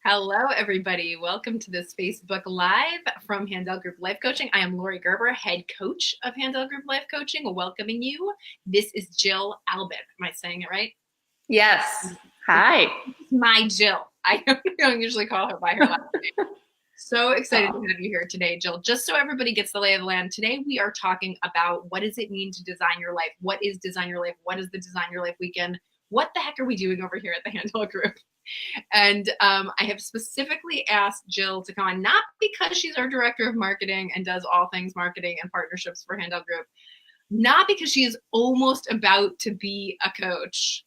Hello, everybody. Welcome to this Facebook Live from Handel Group Life Coaching. I am Laurie Gerber, head coach of Handel Group Life Coaching, welcoming you. This is Jill Alban. Am I saying it right? Yes. Hi. This is my Jill. I don't usually call her by her last name. So excited to have you here today, Jill. Just so everybody gets the lay of the land, today we are talking about what does it mean to design your life? What is Design Your Life? What is the Design Your Life weekend? What the heck are we doing over here at the Handel Group? And I have specifically asked Jill to come on, not because she's our director of marketing and does all things marketing and partnerships for Handel Group, not because she is almost about to be a coach.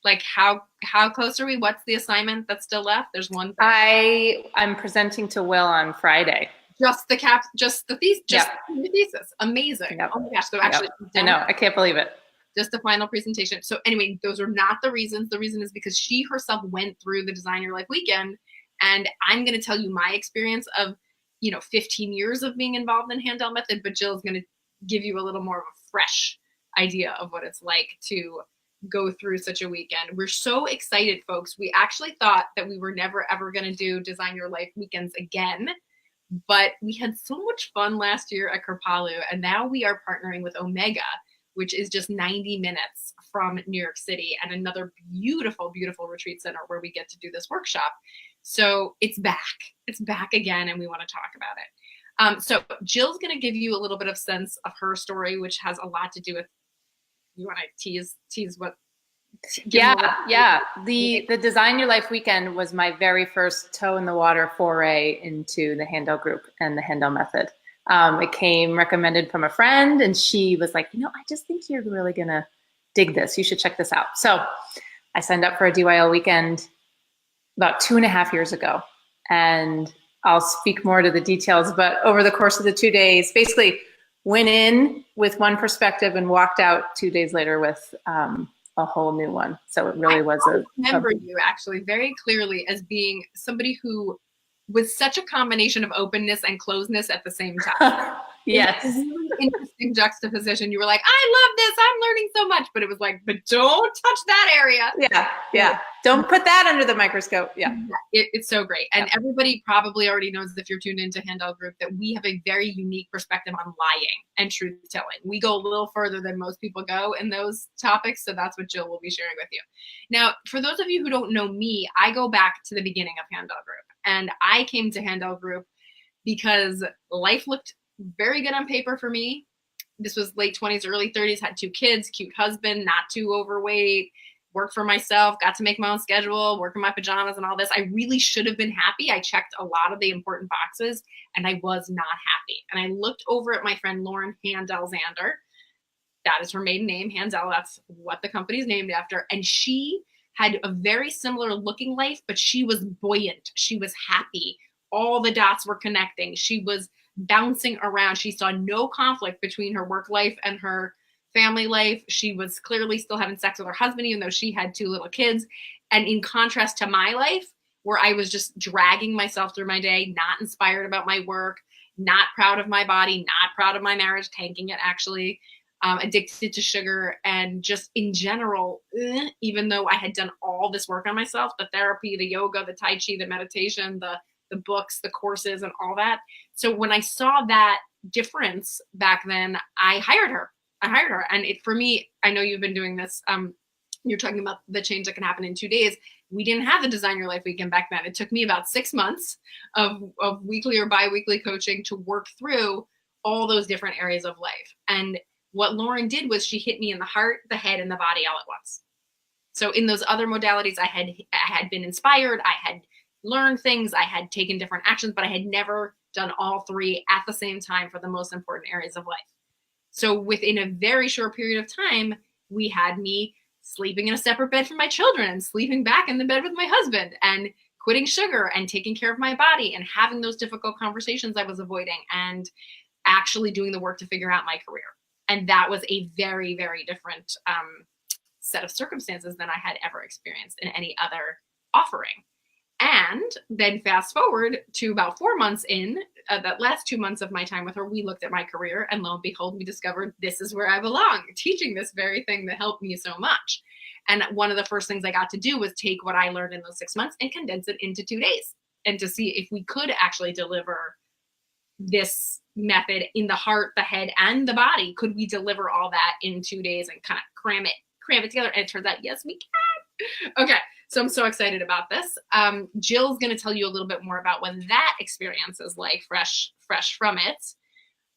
Like how close are we? What's the assignment that's still left? There's one. I'm presenting to Will on Friday. Just the thesis. Amazing. Yep. Oh my gosh. So actually, I know. I can't believe it. Just a final presentation. So anyway, those are not the reasons. The reason is because she herself went through the Design Your Life weekend, and I'm going to tell you my experience of, 15 years of being involved in Handel Method, but Jill's going to give you a little more of a fresh idea of what it's like to go through such a weekend. We're so excited, folks. We actually thought that we were never, ever going to do Design Your Life weekends again, but we had so much fun last year at Kripalu, and now we are partnering with Omega, which is just 90 minutes from New York City, and another beautiful, beautiful retreat center where we get to do this workshop. So it's back. It's back again, and we want to talk about it. So Jill's going to give you a little bit of sense of her story, which has a lot to do with, you want to tease what? Yeah. The Design Your Life weekend was my very first toe in the water foray into the Handel Group and the Handel Method. It came recommended from a friend, and she was like, I just think you're really going to dig this. You should check this out. So I signed up for a DYL weekend about 2.5 years ago, and I'll speak more to the details, but over the course of the 2 days, basically went in with one perspective and walked out 2 days later with a whole new one. So it really was I remember you actually very clearly as being somebody who with such a combination of openness and closeness at the same time. Yes. It was a really interesting juxtaposition. You were like, I love this. I'm learning so much. But it was like, but don't touch that area. Yeah. Don't put that under the microscope. Yeah. It's so great. And everybody probably already knows, if you're tuned into Handel Group, that we have a very unique perspective on lying and truth telling. We go a little further than most people go in those topics. So that's what Jill will be sharing with you. Now, for those of you who don't know me, I go back to the beginning of Handel Group. And I came to Handel Group because life looked very good on paper for me. This was late 20s, early 30s, had 2 kids, cute husband, not too overweight, worked for myself, got to make my own schedule, work in my pajamas and all this. I really should have been happy. I checked a lot of the important boxes, and I was not happy. And I looked over at my friend Lauren Handel Zander. That is her maiden name, Handel. That's what the company is named after. And she had a very similar looking life, but she was buoyant. She was happy. All the dots were connecting. She was bouncing around. She saw no conflict between her work life and her family life. She was clearly still having sex with her husband, even though she had 2 little kids. And in contrast to my life, where I was just dragging myself through my day, not inspired about my work, not proud of my body, not proud of my marriage, tanking it actually, addicted to sugar, and just in general, even though I had done all this work on myself, the therapy, the yoga, the Tai Chi, the meditation, the books, the courses, and all that. So when I saw that difference back then, I hired her. And for me, I know you've been doing this. You're talking about the change that can happen in 2 days. We didn't have the Design Your Life weekend back then. It took me about 6 months of weekly or bi-weekly coaching to work through all those different areas of life. And what Lauren did was she hit me in the heart, the head, and the body all at once. So in those other modalities, I had been inspired, I had learned things, I had taken different actions, but I had never done all 3 at the same time for the most important areas of life. So within a very short period of time, we had me sleeping in a separate bed from my children and sleeping back in the bed with my husband and quitting sugar and taking care of my body and having those difficult conversations I was avoiding and actually doing the work to figure out my career. And that was a very, very different set of circumstances than I had ever experienced in any other offering. And then fast forward to about 4 months in, that last 2 months of my time with her, we looked at my career, and lo and behold, we discovered this is where I belong, teaching this very thing that helped me so much. And one of the first things I got to do was take what I learned in those 6 months and condense it into 2 days, and to see if we could actually deliver this method in the heart, the head, and the body. Could we deliver all that in 2 days and kind of cram it together? And it turns out, yes, we can. Okay, so I'm so excited about this. Jill's going to tell you a little bit more about what that experience is like, fresh from it.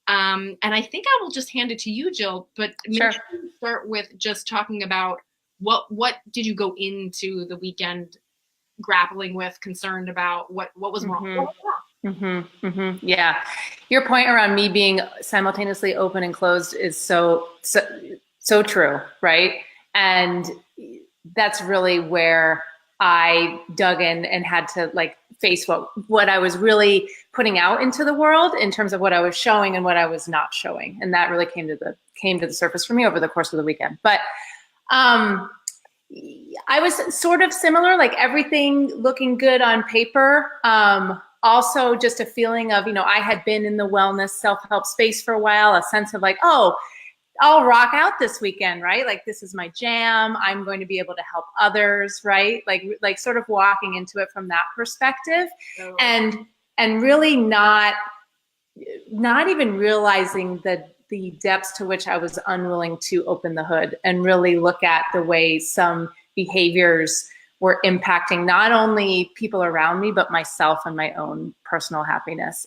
And I think I will just hand it to you, Jill. But sure. Maybe start with just talking about what did you go into the weekend grappling with, concerned about, what was wrong? Yeah. Your point around me being simultaneously open and closed is so true, right? And that's really where I dug in and had to like face what I was really putting out into the world in terms of what I was showing and what I was not showing. And that really came to the surface for me over the course of the weekend. But I was sort of similar, like everything looking good on paper. Also just a feeling of, I had been in the wellness self-help space for a while, a sense of like, oh, I'll rock out this weekend, right? Like this is my jam. I'm going to be able to help others, right? Like sort of walking into it from that perspective, and really not even realizing the depths to which I was unwilling to open the hood and really look at the way some behaviors were impacting not only people around me, but myself and my own personal happiness.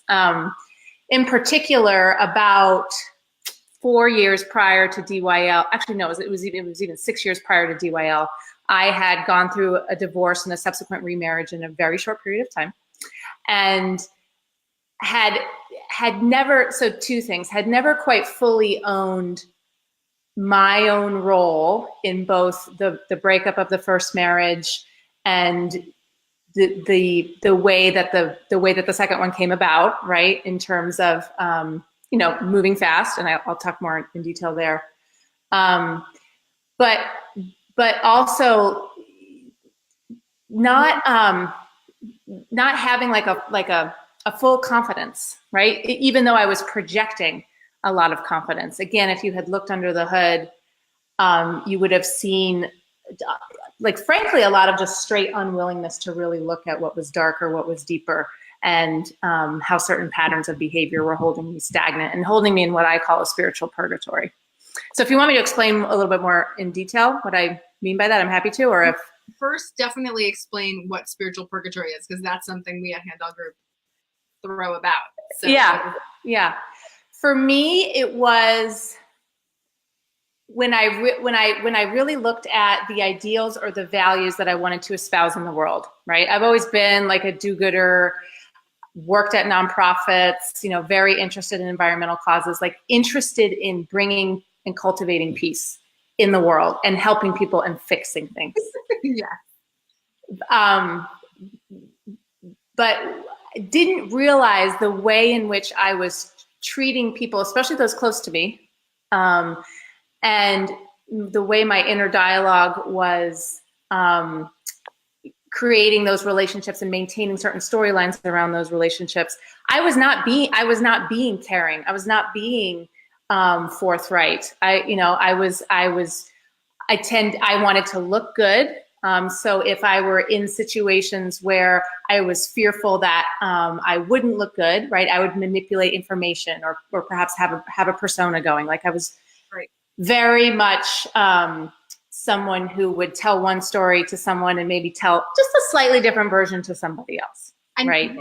In particular, about 4 years prior to DYL, actually no, it was even 6 years prior to DYL, I had gone through a divorce and a subsequent remarriage in a very short period of time, and had never, so two things, had never quite fully owned my own role in both the breakup of the first marriage and the way that the second one came about, right? In terms of moving fast, and I'll talk more in detail there. But also not having like a full confidence, right? Even though I was projecting a lot of confidence. Again, if you had looked under the hood, you would have seen, like, frankly, a lot of just straight unwillingness to really look at what was darker, what was deeper, and how certain patterns of behavior were holding me stagnant and holding me in what I call a spiritual purgatory. So if you want me to explain a little bit more in detail what I mean by that, I'm happy to, or if... First, definitely explain what spiritual purgatory is, because that's something we at Handel Group throw about. So. Yeah. For me, it was when I really looked at the ideals or the values that I wanted to espouse in the world, right? I've always been like a do-gooder, worked at nonprofits, very interested in environmental causes, like interested in bringing and cultivating peace in the world and helping people and fixing things. Yeah. But didn't realize the way in which I was treating people, especially those close to me, and the way my inner dialogue was creating those relationships and maintaining certain storylines around those relationships. I was not being caring. I was not being forthright. I wanted to look good. So if I were in situations where I was fearful that I wouldn't look good, right, I would manipulate information or perhaps have a persona going. Like I was very much someone who would tell one story to someone and maybe tell just a slightly different version to somebody else, right?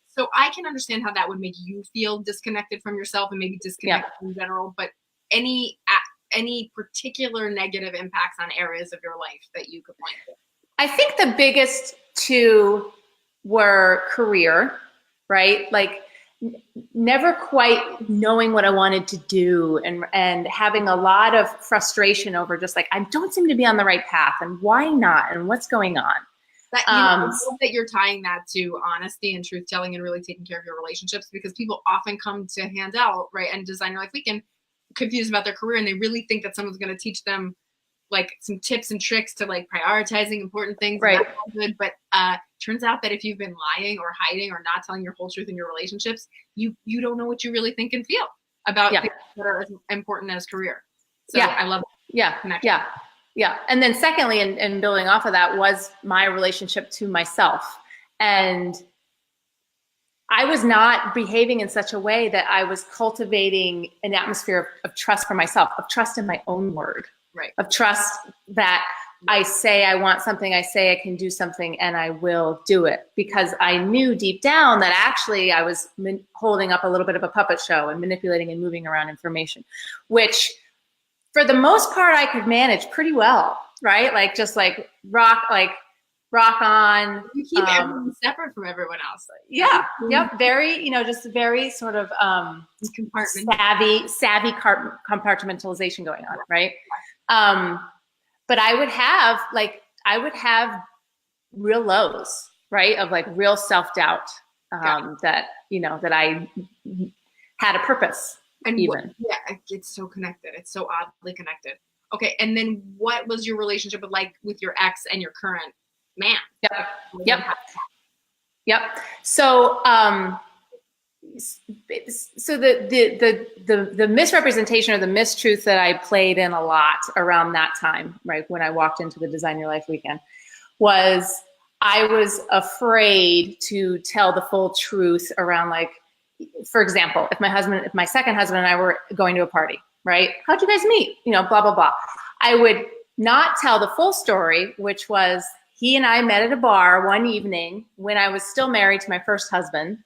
So I can understand how that would make you feel disconnected from yourself and maybe disconnected in general, but any particular negative impacts on areas of your life that you could point to? I think the biggest two were career, right? Like never quite knowing what I wanted to do and having a lot of frustration over just like, I don't seem to be on the right path, and why not, and what's going on. I love that you're tying that to honesty and truth telling and really taking care of your relationships, because people often come to Handel, right, and Design Your Life Weekend confused about their career, and they really think that someone's going to teach them like some tips and tricks to like prioritizing important things. Right. And that's all good. But turns out that if you've been lying or hiding or not telling your whole truth in your relationships, you don't know what you really think and feel about things that are as important as career. So I love that. Yeah. And then secondly, and building off of that, was my relationship to myself. And I was not behaving in such a way that I was cultivating an atmosphere of trust for myself, of trust in my own word, right, of trust that I say I want something, I say I can do something, and I will do it. Because I knew deep down that actually I was holding up a little bit of a puppet show and manipulating and moving around information, which for the most part I could manage pretty well, right? Like just like rock on. You keep everyone separate from everyone else. Yeah. Yep. Very, just very sort of savvy compartmentalization going on, right? But I would have real lows, right? Of like real self-doubt, that I had a purpose. And even. It's so connected. It's so oddly connected. Okay. And then what was your relationship with your ex and your current man? Yep. So, so the misrepresentation or the mistruth that I played in a lot around that time, right, when I walked into the Design Your Life weekend, was I was afraid to tell the full truth around, like, for example, if my second husband and I were going to a party, right? How'd you guys meet? Blah, blah, blah. I would not tell the full story, which was he and I met at a bar one evening when I was still married to my first husband.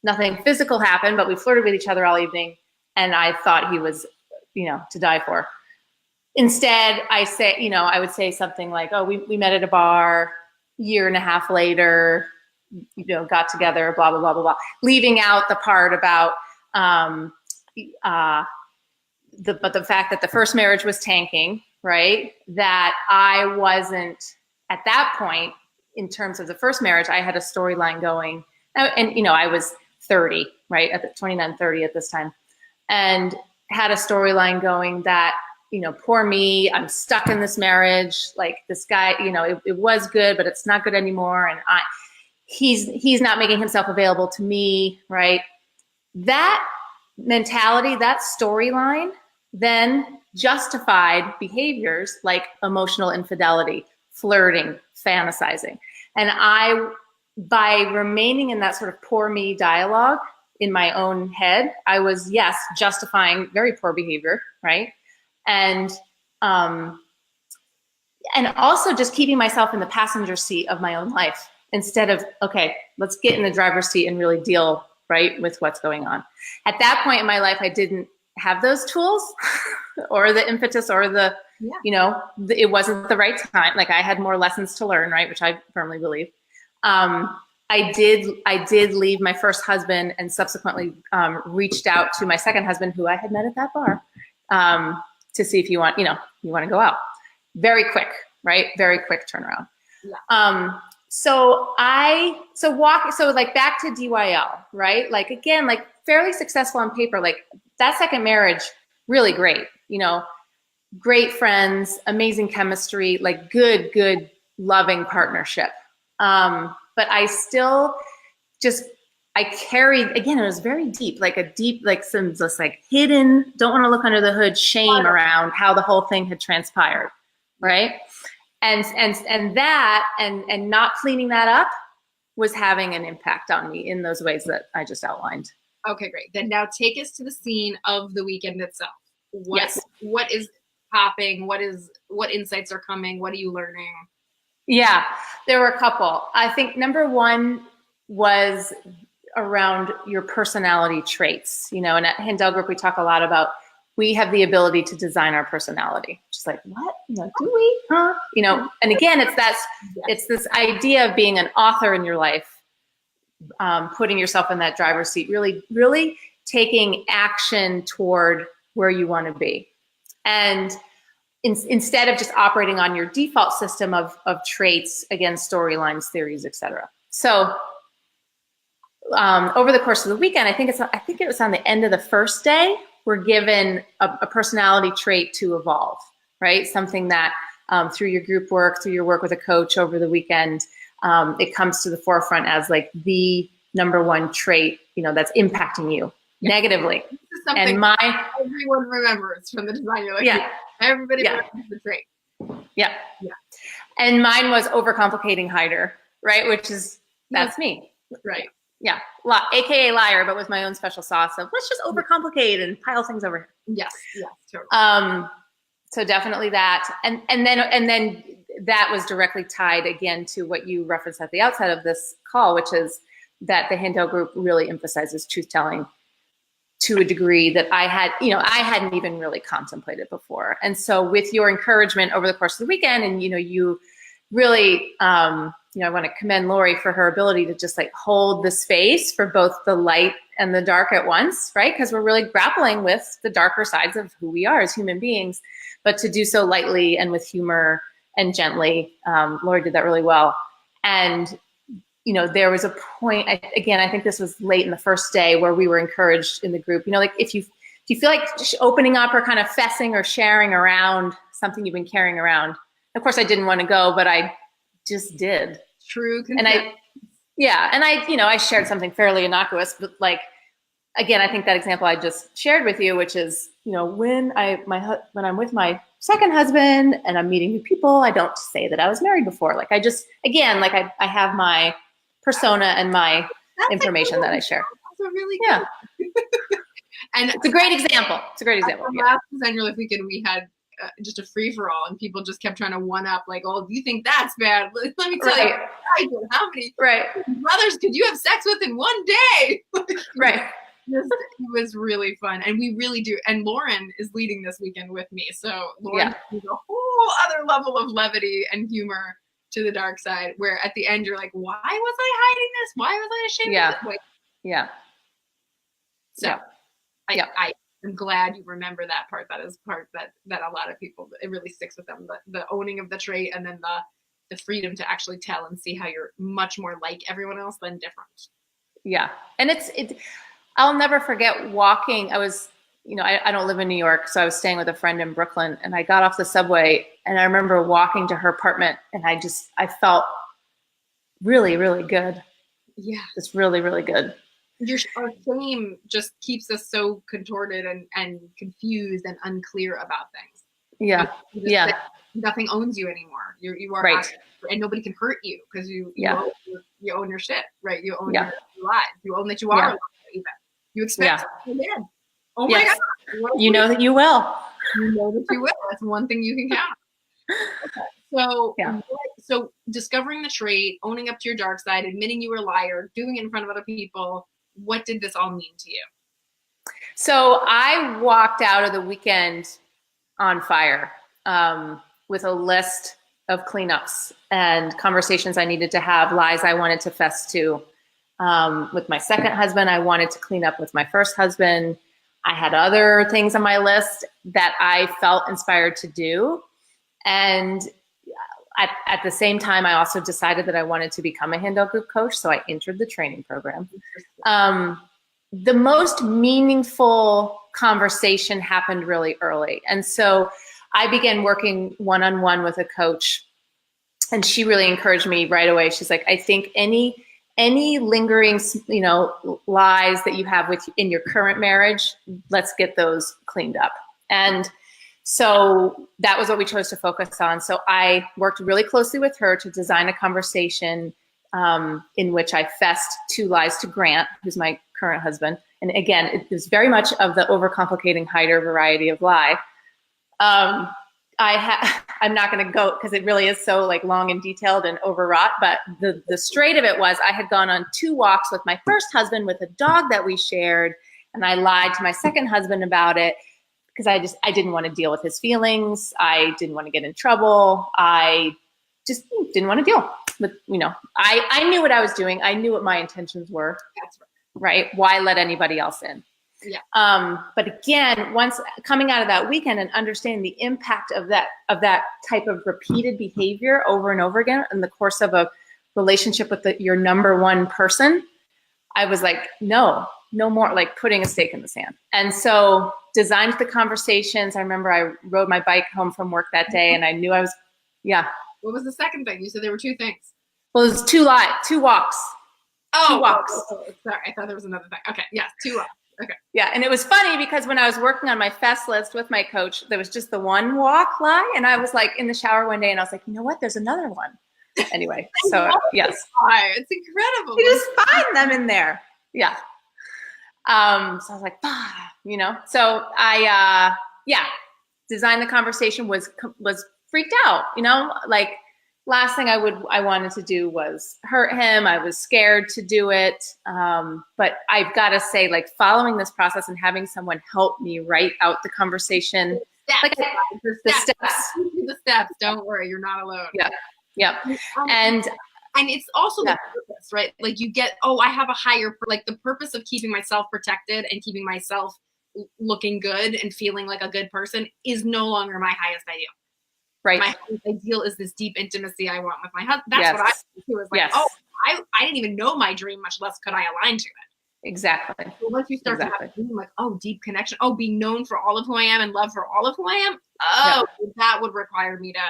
Nothing physical happened, but we flirted with each other all evening, and I thought he was, to die for. Instead, I would say something like, oh, we met at a bar, year and a half later, got together, blah, blah, blah, blah, blah. Leaving out the part about the fact that the first marriage was tanking, right? That I wasn't, at that point, in terms of the first marriage, I had a storyline going, and I was 30, right? At the 29, 30 at this time, and had a storyline going that, poor me, I'm stuck in this marriage. Like this guy, it was good, but it's not good anymore. And he's not making himself available to me, right? That mentality, that storyline, then justified behaviors like emotional infidelity, flirting, fantasizing. And by remaining in that sort of poor me dialogue in my own head, I was, yes, justifying very poor behavior, right? And also just keeping myself in the passenger seat of my own life instead of, okay, let's get in the driver's seat and really deal, right, with what's going on. At that point in my life, I didn't have those tools or the impetus or it wasn't the right time. Like I had more lessons to learn, right, which I firmly believe. I did leave my first husband and subsequently reached out to my second husband, who I had met at that bar, to see if you want to go out. Very quick, right? Very quick turnaround. Yeah. So back to DYL, right? Like, again, like fairly successful on paper, like that second marriage, really great, great friends, amazing chemistry, like good, loving partnership. But I still I carried, again, it was very deep, like some just like hidden, don't want to look under the hood shame around how the whole thing had transpired. Right. And that, and not cleaning that up was having an impact on me in those ways that I just outlined. Okay, great. Then now take us to the scene of the weekend itself. What is popping? What insights are coming? What are you learning? Yeah, there were a couple. I think number one was around your personality traits. And at Handel Group, we talk a lot about, we have the ability to design our personality. Just like, what? Do we? Huh? And again, it's this idea of being an author in your life, putting yourself in that driver's seat, really, really taking action toward where you want to be. And instead of just operating on your default system of traits, again, storylines, theories, etc. So over the course of the weekend, I think it was on the end of the first day, we're given a personality trait to evolve, right? Something that through your group work, through your work with a coach over the weekend, it comes to the forefront as like the number one trait, that's impacting you negatively. This is something everyone remembers from the design. You're like, everybody remembers the trait. Yeah. And mine was overcomplicating hider, right? Which is, that's me. Right. Yeah. AKA liar, but with my own special sauce of let's just overcomplicate and pile things over here. Yes, totally. So definitely that. And then that was directly tied again to what you referenced at the outset of this call, which is that the Handel Group really emphasizes truth-telling to a degree that I hadn't even really contemplated before. And so with your encouragement over the course of the weekend, and, you really, I want to commend Laurie for her ability to just like hold the space for both the light and the dark at once, right? Because we're really grappling with the darker sides of who we are as human beings, but to do so lightly and with humor and gently. Laurie did that really well. And there was a point, again, I think this was late in the first day, where we were encouraged in the group, like if you feel like opening up or kind of fessing or sharing around something you've been carrying around. Of course, I didn't want to go, but I just did. True consent. And I shared something fairly innocuous, but like, again, I think that example I just shared with you, which is, when I'm with my second husband and I'm meeting new people, I don't say that I was married before. Like I have my persona and my information that I share. That's really good. And it's a great example. Last designer life weekend, we had just a free for all, and people just kept trying to one up, like, "Oh, do you think that's bad? Let me tell you, I did. How many brothers could you have sex with in one day?" Right. It was really fun, and we really do. And Lauren is leading this weekend with me, so Lauren brings a whole other level of levity and humor to the dark side, where at the end you're like, why was I hiding this? Why was I ashamed of this? So I'm glad you remember that part. That is part that a lot of people, it really sticks with them, the owning of the trait, and then the freedom to actually tell and see how you're much more like everyone else than different. Yeah. And I'll never forget walking. I was, I don't live in New York, so I was staying with a friend in Brooklyn, and I got off the subway, and I remember walking to her apartment, and I felt really, really good. Yeah. Just really, really good. Our shame just keeps us so contorted and confused and unclear about things. Yeah. Nothing owns you anymore. You are right. And nobody can hurt you because you own your shit, right? You own your lives. You own that you are alive, even. You expect to be dead. Oh my God. You know that you will. You know that you will. That's one thing you can count on. Okay. So discovering the trait, owning up to your dark side, admitting you were a liar, doing it in front of other people, what did this all mean to you? So I walked out of the weekend on fire with a list of cleanups and conversations I needed to have, lies I wanted to fess to. With my second husband, I wanted to clean up with my first husband. I had other things on my list that I felt inspired to do. And at the same time, I also decided that I wanted to become a Handel Group coach. So I entered the training program. The most meaningful conversation happened really early. And so I began working one-on-one with a coach, and she really encouraged me right away. She's like, I think any lingering, lies that you have in your current marriage, let's get those cleaned up. And so that was what we chose to focus on. So I worked really closely with her to design a conversation in which I fessed 2 lies to Grant, who's my current husband. And again, it was very much of the overcomplicating hider variety of lie. I'm not going to go because it really is so like long and detailed and overwrought, but the straight of it was I had gone on 2 walks with my first husband with a dog that we shared, and I lied to my second husband about it because I didn't want to deal with his feelings. I didn't want to get in trouble. I just didn't want to deal with, I knew what I was doing. I knew what my intentions were. That's right. Why let anybody else in? Yeah. But again, once coming out of that weekend and understanding the impact of that type of repeated behavior over and over again in the course of a relationship with your number one person, I was like, no more, like putting a stake in the sand. And so designed the conversations. I remember I rode my bike home from work that day, and I knew I was Yeah. What was the second thing? You said there were two things. Well, there's two walks. Oh, two walks. Sorry, I thought there was another thing. Okay, yes, 2 walks. Okay. Yeah, and it was funny because when I was working on my fest list with my coach, there was just the one walk lie, and I was like in the shower one day, and I was like, you know what? There's another one. Anyway, so yes, it's incredible. You just find them in there. Yeah. So I was like, So I, designed the conversation was freaked out. Like last thing I wanted to do was hurt him. I was scared to do it. But I've got to say, like, following this process and having someone help me write out the conversation, the steps. Don't worry, you're not alone. Yeah. And it's also the purpose, right? Like you get, I have a higher, like the purpose of keeping myself protected and keeping myself looking good and feeling like a good person is no longer my highest ideal. Right. My highest ideal is this deep intimacy I want with my husband. That's what I was like, I didn't even know my dream, much less could I align to it. Exactly. So once you start to have a dream, like, deep connection, be known for all of who I am and love for all of who I am, that would require me to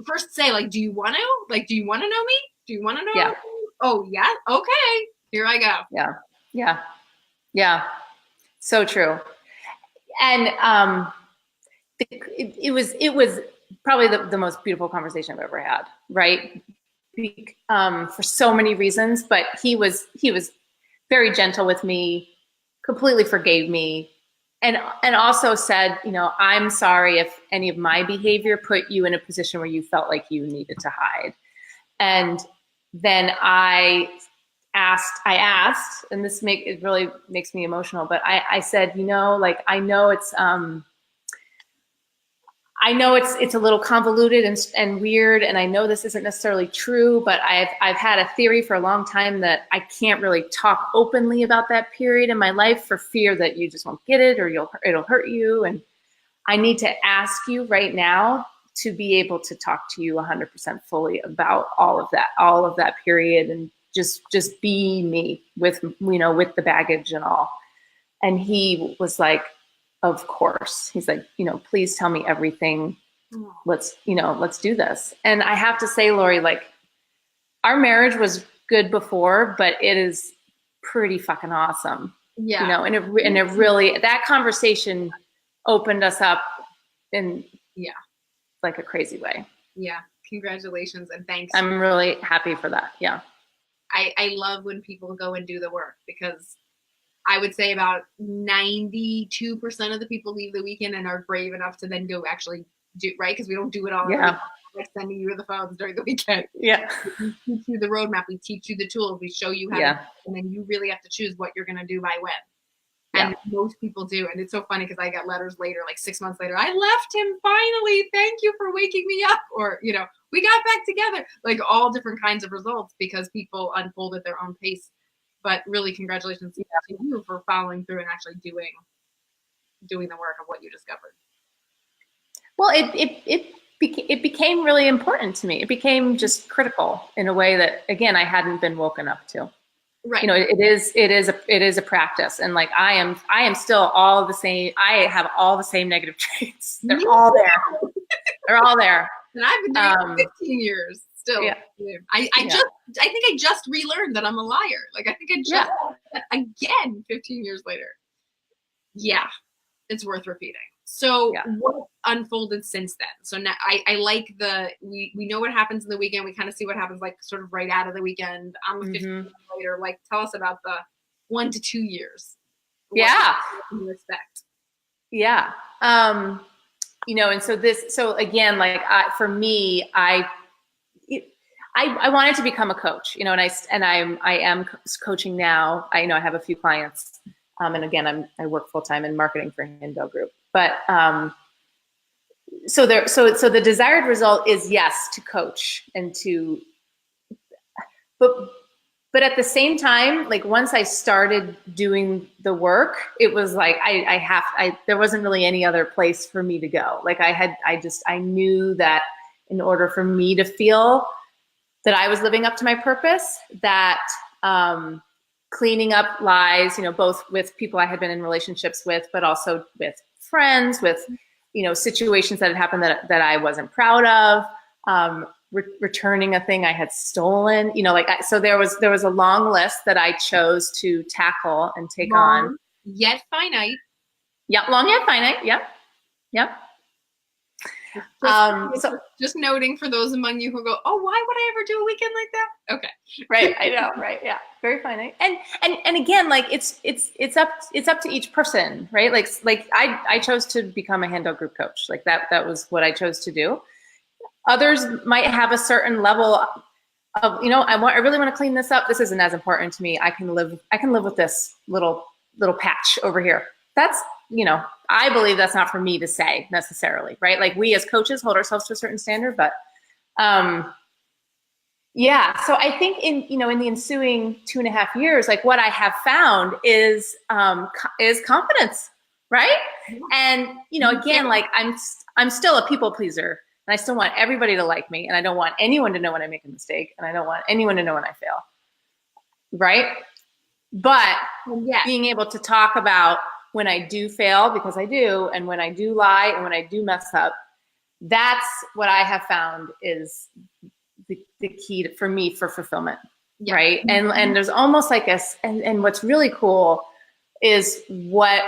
first say, like, do you want to? Like, do you want to know me? Do you want to know? Yeah. Oh, yeah. Okay. Here I go. Yeah. So true. And it was probably the most beautiful conversation I've ever had, right? For so many reasons, but he was very gentle with me, completely forgave me, and also said, I'm sorry if any of my behavior put you in a position where you felt like you needed to hide. And then I asked, and it really makes me emotional, but I said, I know it's a little convoluted and weird, and I know this isn't necessarily true, but I've had a theory for a long time that I can't really talk openly about that period in my life for fear that you just won't get it or it'll hurt you. And I need to ask you right now to be able to talk to you 100% fully about all of that period, and just be me with the baggage and all. And he was like, of course. He's like, please tell me everything. Let's do this. And I have to say, Laurie, like, our marriage was good before, but it is pretty fucking awesome. Yeah. And it really, that conversation opened us up in like a crazy way. Yeah. Congratulations and thanks. I'm really happy for that. Yeah. I love when people go and do the work, because I would say about 92% of the people leave the weekend and are brave enough to then go actually do, right? Because we don't do it all. Yeah. Like sending you the phones during the weekend. Yeah. We teach you the roadmap. We teach you the tools. We show you how to, and then you really have to choose what you're going to do by when. And most people do. And it's so funny because I got letters later, like 6 months later, I left him finally. Thank you for waking me up. Or, we got back together. Like all different kinds of results, because people unfold at their own pace. But really, congratulations to you for following through and actually doing the work of what you discovered. Well, it became really important to me. It became just critical in a way that, again, I hadn't been woken up to. Right. It is a practice, and like I am still all the same. I have all the same negative traits. They're all there. They're all there. And I've been doing it 15 years. Still, I think I just relearned that I'm a liar. Like I think I just again 15 years later. Yeah, it's worth repeating. So what unfolded since then? So now I like we know what happens in the weekend. We kind of see what happens like sort of right out of the weekend. I'm 15 years later. Like tell us about the 1 to 2 years. What can you expect? Yeah. And so again, like for me, I wanted to become a coach, and I am coaching now. I have a few clients, and again, I work full time in marketing for Handel Group. But so the desired result is yes to coach and to, but at the same time, like once I started doing the work, it was like there wasn't really any other place for me to go. Like I knew that in order for me to feel that I was living up to my purpose, that cleaning up lies, both with people I had been in relationships with, but also with friends, with situations that had happened that I wasn't proud of, returning a thing I had stolen, so there was a long list that I chose to tackle and take long, on. Yet finite. Yep. Long yet finite. Yep. Yep. Just noting for those among you who go, oh, why would I ever do a weekend like that? Okay. Right. I know. Right. Yeah. Very finite. And again, like it's up to each person, right? Like I chose to become a Handel Group coach. Like that was what I chose to do. Others might have a certain level of, I really want to clean this up. This isn't as important to me. I can live with this little patch over here. That's, I believe that's not for me to say necessarily, right? Like we as coaches hold ourselves to a certain standard, but yeah. So I think in the ensuing 2.5 years, like what I have found is confidence, right? And, again, like I'm still a people pleaser, and I still want everybody to like me, and I don't want anyone to know when I make a mistake, and I don't want anyone to know when I fail, right? But being able to talk about when I do fail, because I do, and when I do lie, and when I do mess up, that's what I have found is the key for me for fulfillment, right? And there's almost like and what's really cool is what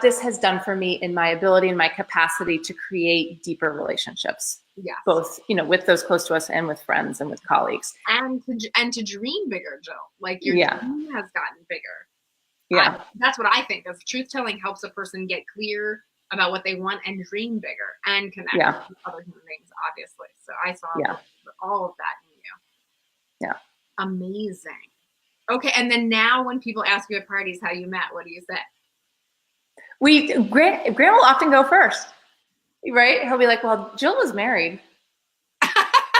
this has done for me in my ability and my capacity to create deeper relationships. Yeah. Both, with those close to us and with friends and with colleagues. And to dream bigger, Jill. Like your dream has gotten bigger. Yeah. That's what I think. Of truth telling helps a person get clear about what they want and dream bigger and connect with other human beings, obviously. So I saw all of that in you. Yeah. Amazing. Okay. And then now when people ask you at parties how you met, what do you say? Grant will often go first, right? He'll be like, well, Jill was married,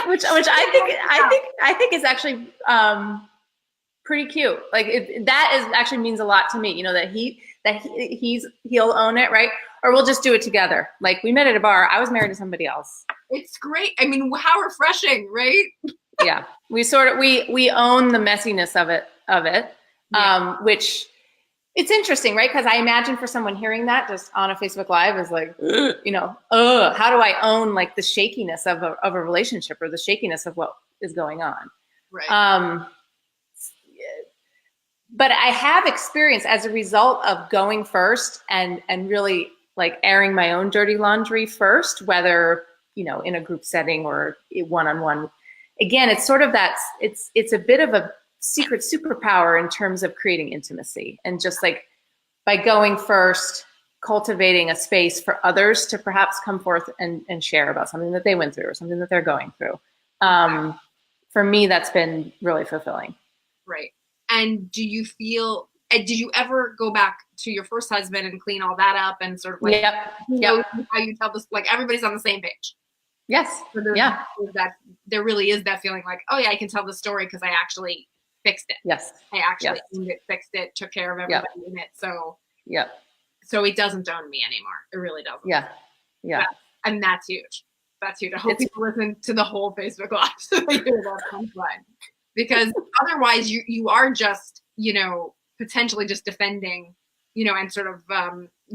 which I think is actually pretty cute. Like that actually means a lot to me, that he'll own it, right? Or we'll just do it together. Like we met at a bar. I was married to somebody else. It's great. I mean, how refreshing, right? Yeah. We own the messiness of it, which it's interesting, right? Because I imagine for someone hearing that just on a Facebook Live is like, how do I own like the shakiness of a relationship or the shakiness of what is going on? Right. But I have experienced as a result of going first and really like airing my own dirty laundry first, whether, in a group setting or one-on-one. Again, it's sort of it's a bit of a secret superpower in terms of creating intimacy, and just like by going first, cultivating a space for others to perhaps come forth and share about something that they went through or something that they're going through. For me, that's been really fulfilling. Right. And did you ever go back to your first husband and clean all that up and sort of like, how you tell this, like everybody's on the same page? Yes. So there really is that feeling like, oh yeah, I can tell the story because I actually fixed it. Yes. I actually owned it, fixed it, took care of everybody in it. So, so it doesn't own me anymore. It really doesn't. Yeah. Yeah. And that's huge. That's huge. I hope people listen to the whole Facebook Live so they hear that punchline. Because otherwise you are just, potentially just defending, and sort of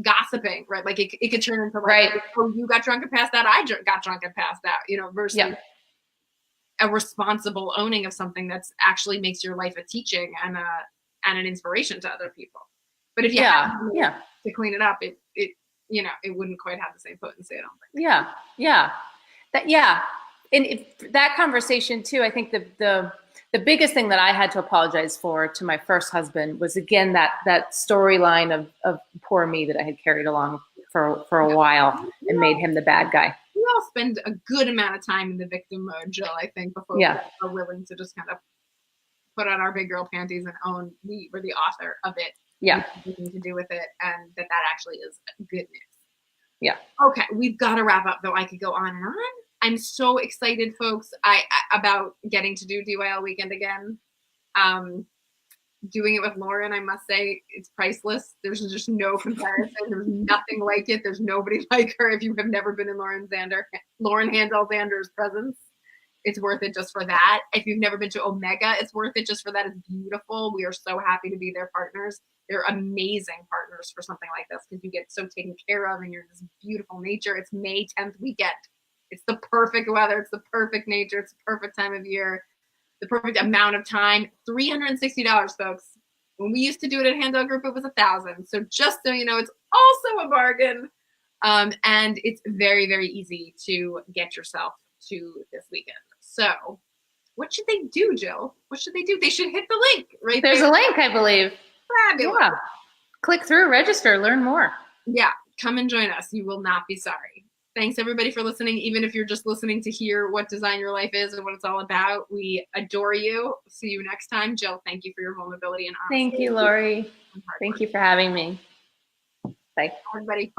gossiping, right? Like it could turn into like, oh, you got drunk and passed out, I got drunk and passed out, versus a responsible owning of something that's actually makes your life a teaching and an inspiration to other people. But if you have to clean it up, it wouldn't quite have the same potency, I don't think. And that conversation too, I think the biggest thing that I had to apologize to my first husband was, again, that storyline of poor me that I had carried along for a while and made him the bad guy. We all spend a good amount of time in the victim mode, Jill, I think, before we are willing to just kind of put on our big girl panties and own we're the author of it. Yeah. Nothing to do with it, and that actually is good news. Yeah. Okay, we've got to wrap up, though. I could go on and on. I'm so excited, folks, about getting to do DYL weekend again. Doing it with Lauren, I must say, it's priceless. There's just no comparison. There's nothing like it. There's nobody like her. If you have never been in Lauren Handel Zander's presence, it's worth it just for that. If you've never been to Omega, it's worth it just for that. It's beautiful. We are so happy to be their partners. they're amazing partners for something like this because you get so taken care of and you're in this beautiful nature. It's May 10th weekend. It's the perfect weather. It's the perfect nature. It's the perfect time of year, the perfect amount of time. $360, folks. When we used to do it at Handel Group, it was $1,000. So just so you know, it's also a bargain. And it's very, very easy to get yourself to this weekend. So what should they do, Jill? What should they do? They should hit the link right there. There's a link, I believe. Fabulous. Yeah. Click through, register, learn more. Yeah, come and join us. You will not be sorry. Thanks, everybody, for listening. Even if you're just listening to hear what Design Your Life is and what it's all about, we adore you. See you next time. Jill, thank you for your vulnerability and honesty. Thank you, Laurie. Thank you for having me. Bye. Everybody.